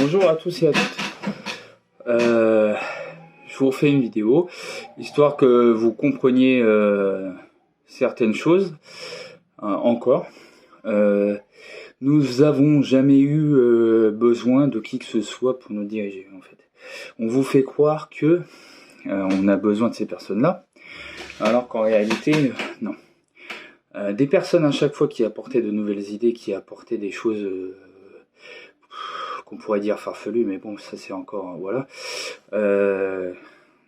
Bonjour à tous et à toutes. Je vous refais une vidéo, histoire que vous compreniez certaines choses encore. Nous avons jamais eu besoin de qui que ce soit pour nous diriger, en fait. On vous fait croire que on a besoin de ces personnes-là, alors qu'en réalité, non. Des personnes à chaque fois qui apportaient de nouvelles idées, qui apportaient des choses qu'on pourrait dire farfelues, mais bon, ça c'est encore, voilà.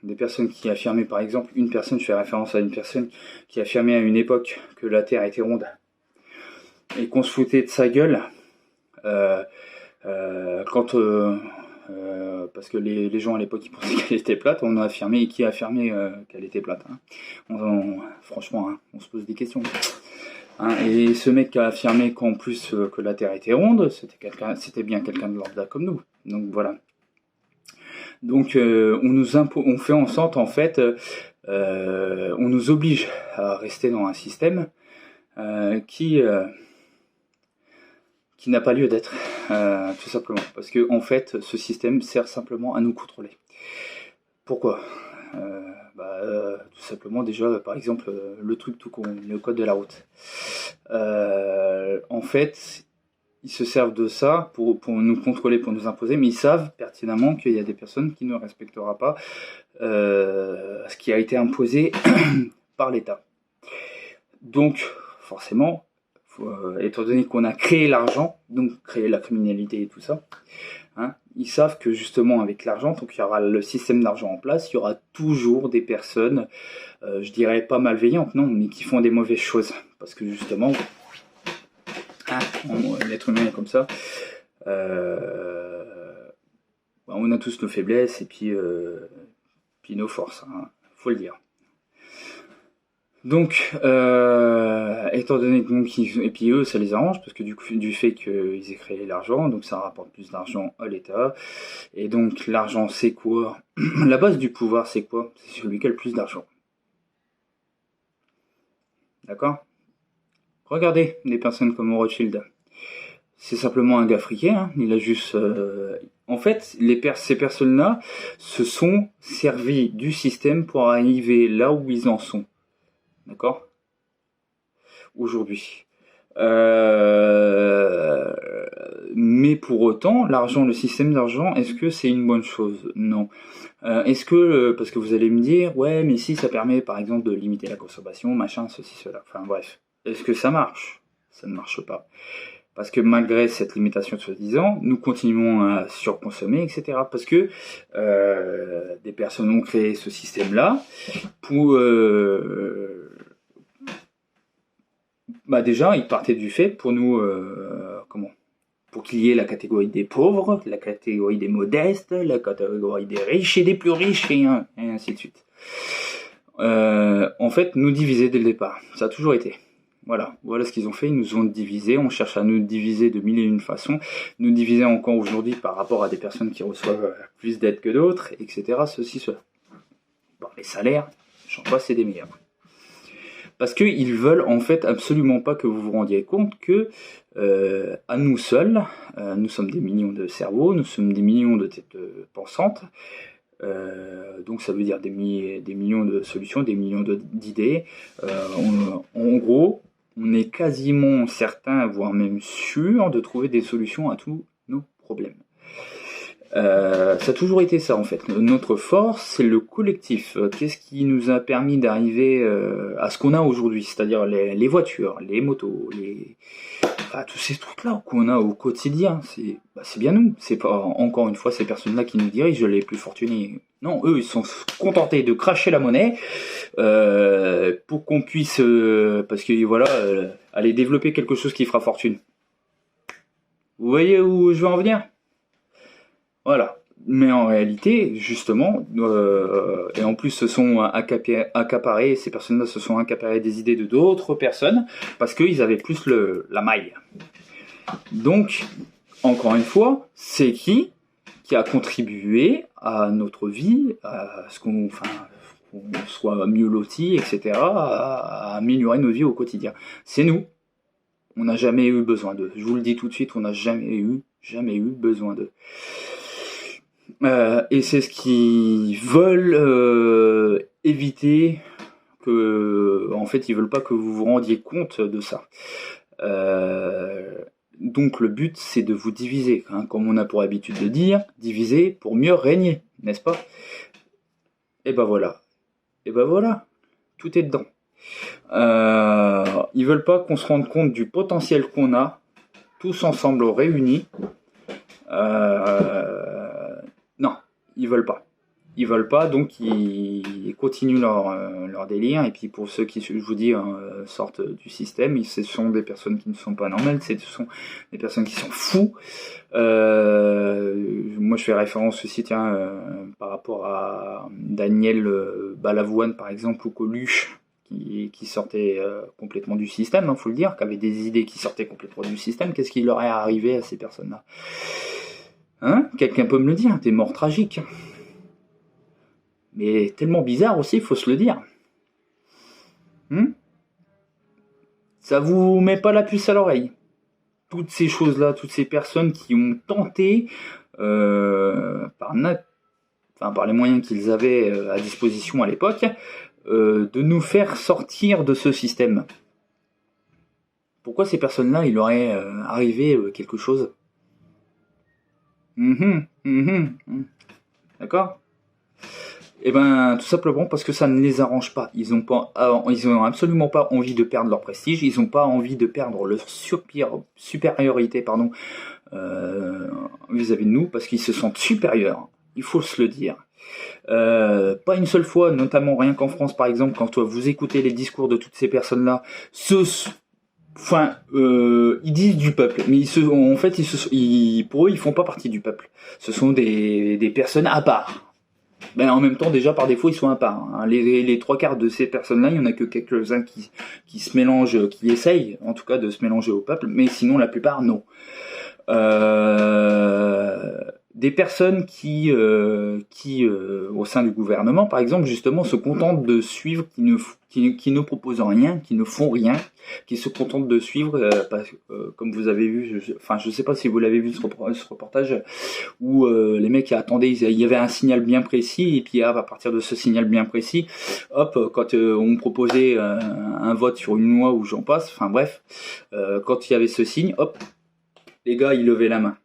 Des personnes qui affirmaient, par exemple, une personne, je fais référence à une personne qui affirmait à une époque que la Terre était ronde et qu'on se foutait de sa gueule parce que les gens à l'époque ils pensaient qu'elle était plate. On a affirmé, et qui a affirmé qu'elle était plate, hein. Franchement, hein, on se pose des questions. Et ce mec qui a affirmé qu'en plus que la Terre était ronde, c'était bien quelqu'un de lambda comme nous. Donc voilà. Donc on fait en sorte, en fait, on nous oblige à rester dans un système qui n'a pas lieu d'être, tout simplement. Parce que en fait, ce système sert simplement à nous contrôler. Pourquoi ? Tout simplement, déjà, par exemple, le truc tout con, le code de la route. En fait, ils se servent de ça pour nous contrôler, pour nous imposer, mais ils savent pertinemment qu'il y a des personnes qui ne respecteront pas ce qui a été imposé par l'État. Donc, forcément, étant donné qu'on a créé l'argent, donc créé la criminalité et tout ça, ils savent que justement avec l'argent, donc il y aura le système d'argent en place, il y aura toujours des personnes, je dirais pas malveillantes, non, mais qui font des mauvaises choses. Parce que justement, l'être humain est comme ça. On a tous nos faiblesses et puis nos forces, faut le dire. Donc, étant donné que et puis eux, ça les arrange parce que du fait qu'ils aient créé l'argent, donc ça rapporte plus d'argent à l'État. Et donc l'argent, c'est quoi ? La base du pouvoir, c'est quoi ? C'est celui qui a le plus d'argent. D'accord ? Regardez des personnes comme Rothschild. C'est simplement un gars friqué, il a juste... En fait, ces personnes-là se sont servies du système pour arriver là où ils en sont. D'accord ? Aujourd'hui. Mais pour autant, l'argent, le système d'argent, est-ce que c'est une bonne chose ? Non. Est-ce que, parce que vous allez me dire, ouais, mais si ça permet par exemple de limiter la consommation, machin, ceci, cela. Enfin bref. Est-ce que ça marche ? Ça ne marche pas. Parce que malgré cette limitation soi-disant, nous continuons à surconsommer, etc. Parce que des personnes ont créé ce système-là pour... déjà, ils partaient du fait pour nous... pour qu'il y ait la catégorie des pauvres, la catégorie des modestes, la catégorie des riches et des plus riches, et ainsi de suite. En fait, nous diviser dès le départ. Ça a toujours été. Voilà ce qu'ils ont fait, ils nous ont divisés, on cherche à nous diviser de mille et une façons, nous diviser encore aujourd'hui par rapport à des personnes qui reçoivent plus d'aide que d'autres, etc. Ceci, cela. Bon, les salaires, j'en passe, c'est des meilleurs. Parce qu'ils veulent en fait absolument pas que vous vous rendiez compte que à nous seuls, nous sommes des millions de cerveaux, nous sommes des millions de têtes pensantes, donc ça veut dire des millions de solutions, des millions d'idées. En gros, on est quasiment certain, voire même sûr, de trouver des solutions à tous nos problèmes. Ça a toujours été ça en fait. Notre force, c'est le collectif. Qu'est-ce qui nous a permis d'arriver à ce qu'on a aujourd'hui, c'est-à-dire les voitures, les motos, tous ces trucs-là qu'on a au quotidien. C'est bien nous. C'est pas encore une fois ces personnes-là qui nous dirigent, les plus fortunés. Non, eux, ils sont contentés de cracher la monnaie pour qu'on puisse, parce que voilà, aller développer quelque chose qui fera fortune. Vous voyez où je veux en venir ? Voilà. Mais en réalité, justement, et en plus se sont accaparés, ces personnes-là se sont accaparées des idées de d'autres personnes, parce qu'ils avaient plus la maille. Donc, encore une fois, c'est qui a contribué à notre vie, à ce qu'on soit mieux lotis, etc., à améliorer nos vies au quotidien. C'est nous. On n'a jamais eu besoin d'eux. Je vous le dis tout de suite, on n'a jamais eu besoin d'eux. Et c'est ce qu'ils veulent éviter, que, en fait, ils veulent pas que vous vous rendiez compte de ça. Donc le but, c'est de vous diviser, hein, comme on a pour habitude de dire, diviser pour mieux régner, n'est-ce pas? Et ben voilà, tout est dedans. Ils veulent pas qu'on se rende compte du potentiel qu'on a, tous ensemble réunis. Non, ils veulent pas. Ils veulent pas, donc ils continuent leur délire. Et puis pour ceux qui, je vous dis, sortent du système, ce sont des personnes qui ne sont pas normales, ce sont des personnes qui sont fous. Moi je fais référence aussi, par rapport à Daniel Balavoine par exemple, ou Coluche, qui sortaient complètement du système, faut le dire, qui avaient des idées qui sortaient complètement du système. Qu'est-ce qui leur est arrivé à ces personnes-là? Hein? Quelqu'un peut me le dire, des morts tragiques. Mais tellement bizarre aussi, faut se le dire. Ça vous met pas la puce à l'oreille. Toutes ces choses-là, toutes ces personnes qui ont tenté, par les moyens qu'ils avaient à disposition à l'époque, de nous faire sortir de ce système. Pourquoi ces personnes-là, il leur est arrivé quelque chose? D'accord? Eh ben, tout simplement parce que ça ne les arrange pas. Ils ont absolument pas envie de perdre leur prestige. Ils n'ont pas envie de perdre leur supériorité, vis-à-vis de nous, parce qu'ils se sentent supérieurs. Il faut se le dire. Pas une seule fois, notamment rien qu'en France, par exemple, quand vous écoutez les discours de toutes ces personnes-là, ils disent du peuple, mais pour eux, ils font pas partie du peuple. Ce sont des personnes à part. Ben, en même temps, déjà, par défaut, ils sont à part. Hein. Les trois quarts de ces personnes-là, il y en a que quelques-uns qui se mélangent, qui essayent, en tout cas, de se mélanger au peuple, mais sinon, la plupart, non. Des personnes qui au sein du gouvernement, par exemple, justement, se contentent de suivre, qui ne proposent rien, qui ne font rien, qui se contentent de suivre, comme vous avez vu, je sais pas si vous l'avez vu ce reportage, où les mecs attendaient, il y avait un signal bien précis, et puis à partir de ce signal bien précis, hop, quand on proposait un vote sur une loi ou j'en passe, enfin bref, quand il y avait ce signe, hop, les gars, ils levaient la main.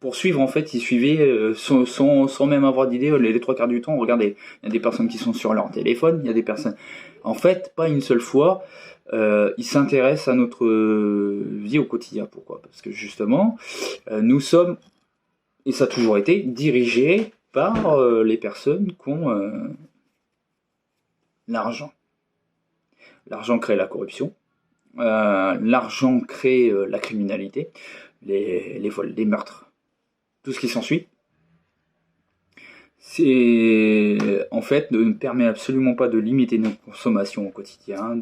Pour suivre, en fait, ils suivaient sans même avoir d'idée. Les trois quarts du temps, regardez, il y a des personnes qui sont sur leur téléphone, il y a des personnes... En fait, pas une seule fois, ils s'intéressent à notre vie au quotidien. Pourquoi? Parce que justement, nous sommes, et ça a toujours été, dirigés par les personnes qui ont l'argent. L'argent crée la corruption, l'argent crée la criminalité, les vols, les meurtres, tout ce qui s'ensuit. C'est en fait ne permet absolument pas de limiter nos consommations au quotidien.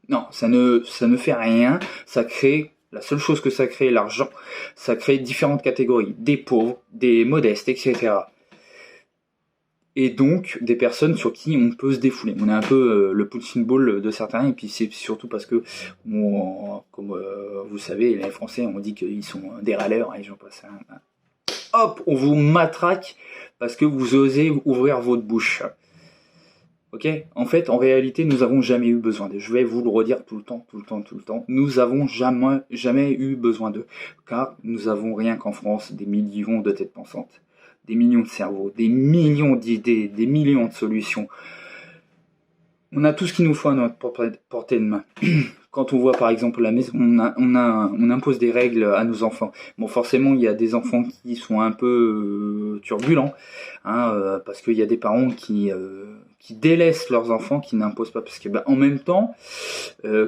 Non, ça ne fait rien. Ça crée, la seule chose que ça crée, l'argent, ça crée différentes catégories, des pauvres, des modestes, etc. Et donc des personnes sur qui on peut se défouler. On est un peu le punching ball de certains, et puis c'est surtout parce que, comme vous savez, les Français, on dit qu'ils sont des râleurs, et j'en passe un. Hop, on vous matraque parce que vous osez ouvrir votre bouche. Ok? En fait, en réalité, nous avons jamais eu besoin d'eux. Je vais vous le redire tout le temps. Nous avons jamais eu besoin d'eux. Car nous avons rien qu'en France des millions de têtes pensantes, des millions de cerveaux, des millions d'idées, des millions de solutions. On a tout ce qu'il nous faut à notre portée de main. Quand on voit par exemple la maison, on impose des règles à nos enfants. Bon, forcément, il y a des enfants qui sont un peu turbulents, parce qu'il y a des parents qui délaissent leurs enfants, qui n'imposent pas, parce que en même temps,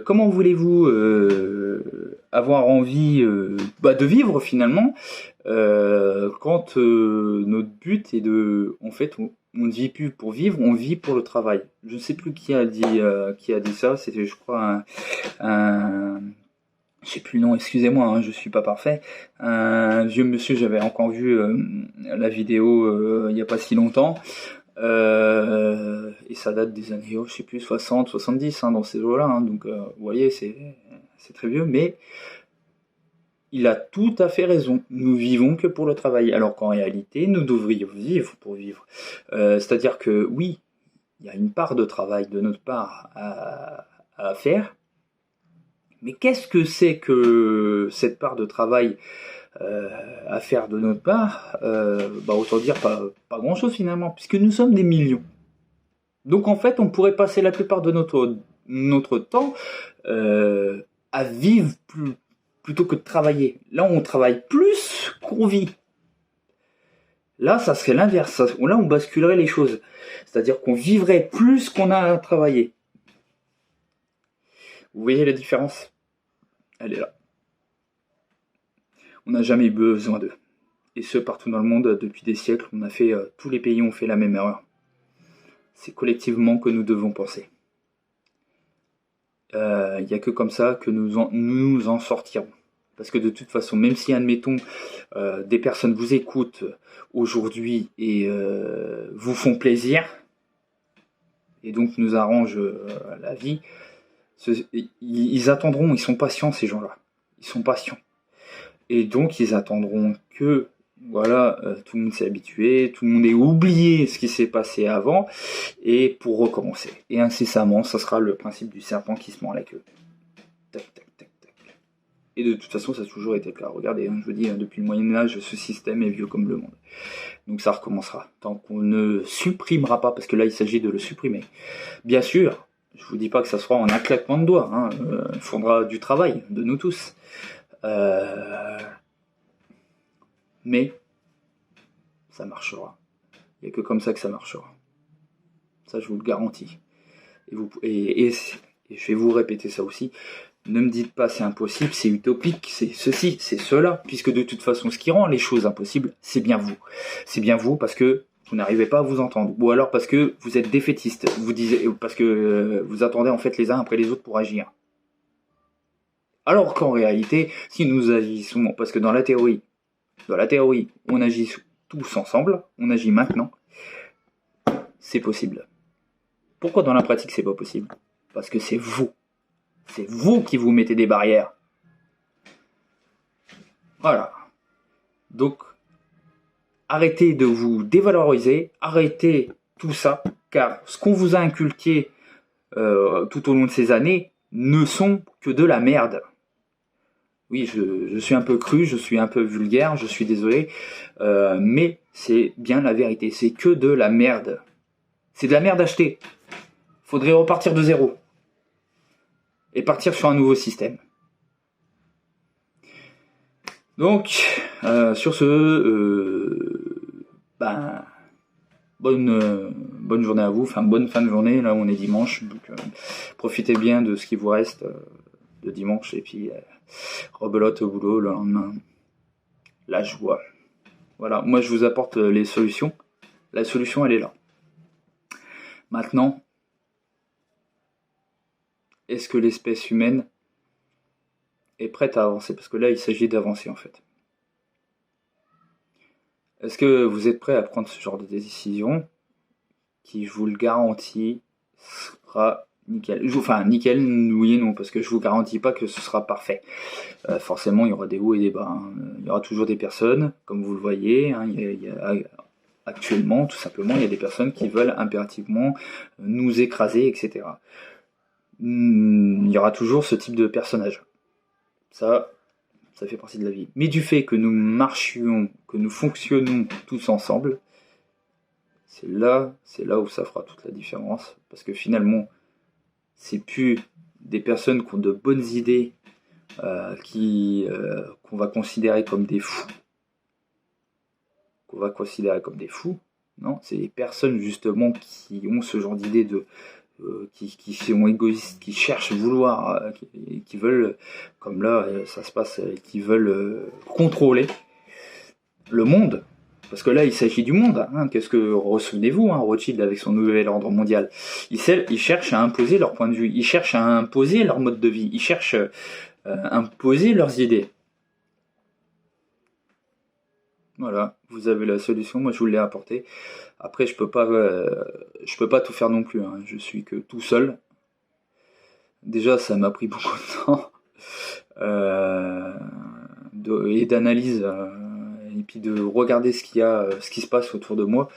comment voulez-vous avoir envie de vivre finalement quand notre but est de, en fait, on ne vit plus pour vivre, on vit pour le travail. Je ne sais plus qui a dit ça. C'était, je crois, je sais plus le nom. Excusez-moi, je suis pas parfait. Un vieux monsieur, j'avais encore vu la vidéo il n'y a pas si longtemps. Et ça date des années, je sais plus, 60, 70, dans ces eaux-là. Donc, vous voyez, c'est c'est très vieux, mais il a tout à fait raison. Nous vivons que pour le travail, alors qu'en réalité, nous devrions vivre pour vivre. C'est-à-dire que oui, il y a une part de travail de notre part à faire, mais qu'est-ce que c'est que cette part de travail à faire de notre part? Autant dire pas grand-chose finalement, puisque nous sommes des millions. Donc en fait, on pourrait passer la plupart de notre temps à vivre plutôt que de travailler. Là, on travaille plus qu'on vit. Là, ça serait l'inverse. Là, on basculerait les choses. C'est-à-dire qu'on vivrait plus qu'on a travaillé. Vous voyez la différence? Elle est là. On n'a jamais eu besoin d'eux. Et ce, partout dans le monde, depuis des siècles, tous les pays ont fait la même erreur. C'est collectivement que nous devons penser. Il n'y a que comme ça que nous en sortirons. Parce que de toute façon, même si, admettons, des personnes vous écoutent aujourd'hui et vous font plaisir, et donc nous arrangent la vie, ils attendront, ils sont patients ces gens-là. Ils sont patients. Et donc ils attendront que voilà, tout le monde s'est habitué, tout le monde ait oublié ce qui s'est passé avant, et pour recommencer. Et incessamment, ça sera le principe du serpent qui se mord la queue. Tac, tac, tac, tac. Et de toute façon, ça a toujours été le cas. Regardez, je vous dis, depuis le Moyen-Âge, ce système est vieux comme le monde. Donc ça recommencera. Tant qu'on ne supprimera pas, parce que là, il s'agit de le supprimer. Bien sûr, je vous dis pas que ça sera en un claquement de doigts. Il faudra du travail, de nous tous. Mais ça marchera. Il n'y a que comme ça que ça marchera. Ça, je vous le garantis. Et je vais vous répéter ça aussi. Ne me dites pas c'est impossible, c'est utopique, c'est ceci, c'est cela. Puisque de toute façon, ce qui rend les choses impossibles, c'est bien vous. C'est bien vous parce que vous n'arrivez pas à vous entendre. Ou alors parce que vous êtes défaitiste. Parce que vous attendez en fait les uns après les autres pour agir. Alors qu'en réalité, si nous agissons, parce que dans la théorie, on agit tous ensemble, on agit maintenant, c'est possible. Pourquoi dans la pratique c'est pas possible? Parce que c'est vous. C'est vous qui vous mettez des barrières. Voilà. Donc, arrêtez de vous dévaloriser, arrêtez tout ça, car ce qu'on vous a inculqué tout au long de ces années ne sont que de la merde. Oui, je suis un peu cru, je suis un peu vulgaire, je suis désolé, mais c'est bien la vérité, c'est que de la merde. C'est de la merde achetée. Faudrait repartir de zéro. Et partir sur un nouveau système. Donc, sur ce, bonne journée à vous, enfin bonne fin de journée, là on est dimanche, donc profitez bien de ce qui vous reste de dimanche, et puis rebelote au boulot le lendemain. La joie. Voilà, moi je vous apporte les solutions. La solution elle est là. Maintenant, est-ce que l'espèce humaine est prête à avancer? Parce que là, il s'agit d'avancer en fait. Est-ce que vous êtes prêt à prendre ce genre de décision qui, je vous le garantis, sera nickel? Enfin, nickel, oui et non, parce que je vous garantis pas que ce sera parfait. Forcément, il y aura des hauts et des bas. Il y aura toujours des personnes, comme vous le voyez, actuellement, tout simplement, il y a des personnes qui veulent impérativement nous écraser, etc. Il y aura toujours ce type de personnage. Ça fait partie de la vie. Mais du fait que nous marchions, que nous fonctionnons tous ensemble, c'est là où ça fera toute la différence. Parce que finalement, c'est plus des personnes qui ont de bonnes idées qu'on va considérer comme des fous. Non, c'est des personnes justement qui ont ce genre d'idées qui sont égoïstes, qui cherchent qui veulent, comme là ça se passe, qui veulent contrôler le monde. Parce que là, il s'agit du monde. Qu'est-ce que, souvenez-vous, Rothschild avec son nouvel ordre mondial, ils cherchent à imposer leur point de vue, ils cherchent à imposer leur mode de vie, ils cherchent à imposer leurs idées. Voilà, vous avez la solution, moi je vous l'ai apportée. Après, je peux pas tout faire non plus. Je suis que tout seul. Déjà, ça m'a pris beaucoup de temps. et d'analyse, et puis de regarder ce qui se passe autour de moi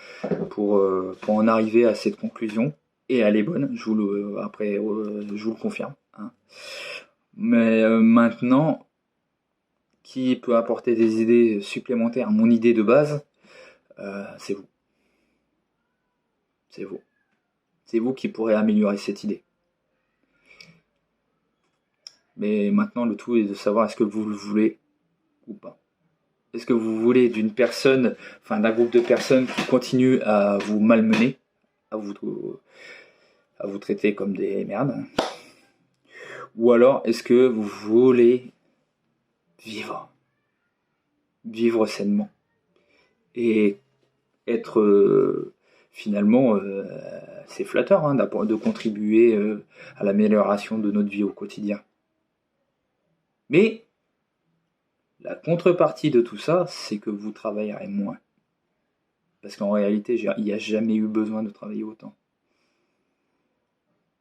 pour en arriver à cette conclusion. Et elle est bonne, je vous le confirme. Hein. Mais maintenant, qui peut apporter des idées supplémentaires? Mon idée de base, c'est vous. C'est vous. C'est vous qui pourrez améliorer cette idée. Mais maintenant, le tout est de savoir est-ce que vous le voulez ou pas. Est-ce que vous voulez d'un groupe de personnes qui continuent à vous malmener, à vous traiter comme des merdes? Ou alors, est-ce que vous voulez vivre sainement et être finalement, c'est flatteur hein, de contribuer à l'amélioration de notre vie au quotidien. Mais la contrepartie de tout ça, c'est que vous travaillerez moins. Parce qu'en réalité, il n'y a jamais eu besoin de travailler autant.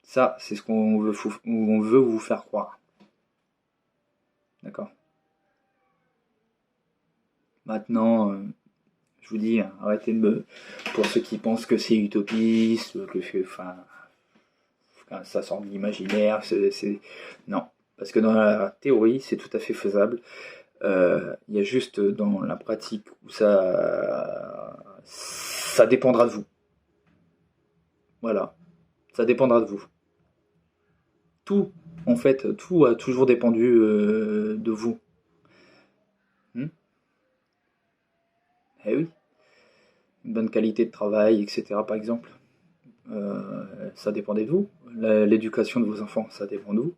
Ça, c'est ce qu'on veut vous faire croire. D'accord. Maintenant, je vous dis, arrêtez pour ceux qui pensent que c'est utopiste, ça sort de l'imaginaire, non. Parce que dans la théorie, c'est tout à fait faisable. Il y a juste dans la pratique où ça dépendra de vous. Voilà. Ça dépendra de vous. Tout a toujours dépendu de vous. Eh oui. Une bonne qualité de travail, etc. par exemple. Ça dépendait de vous. L'éducation de vos enfants, ça dépend de vous.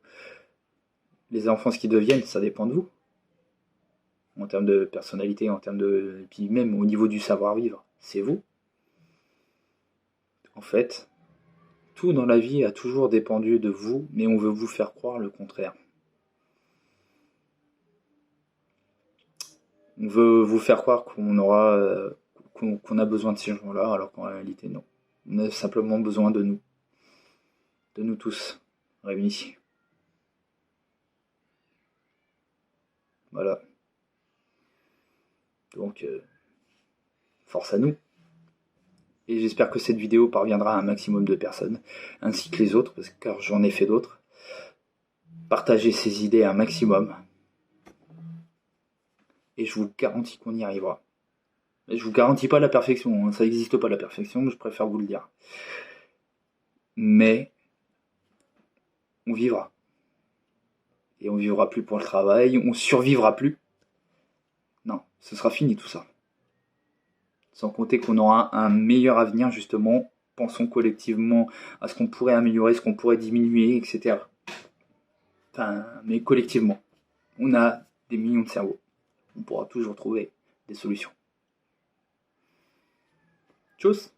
Les enfants, ce qu'ils deviennent, ça dépend de vous. En termes de personnalité, et puis même au niveau du savoir-vivre, c'est vous. En fait, tout dans la vie a toujours dépendu de vous, mais on veut vous faire croire le contraire. On veut vous faire croire qu'on a besoin de ces gens-là, alors qu'en réalité, non. On a simplement besoin de nous. De nous tous, réunis. Voilà. Donc, force à nous. Et j'espère que cette vidéo parviendra à un maximum de personnes, ainsi que les autres, car j'en ai fait d'autres. Partagez ces idées un maximum. Et je vous garantis qu'on y arrivera. Je vous garantis pas la perfection, hein. Ça n'existe pas la perfection, je préfère vous le dire. Mais on vivra. Et on vivra plus pour le travail, on survivra plus. Non, ce sera fini tout ça. Sans compter qu'on aura un meilleur avenir justement. Pensons collectivement à ce qu'on pourrait améliorer, ce qu'on pourrait diminuer, etc. Mais collectivement. On a des millions de cerveaux. On pourra toujours trouver des solutions. Tchuss!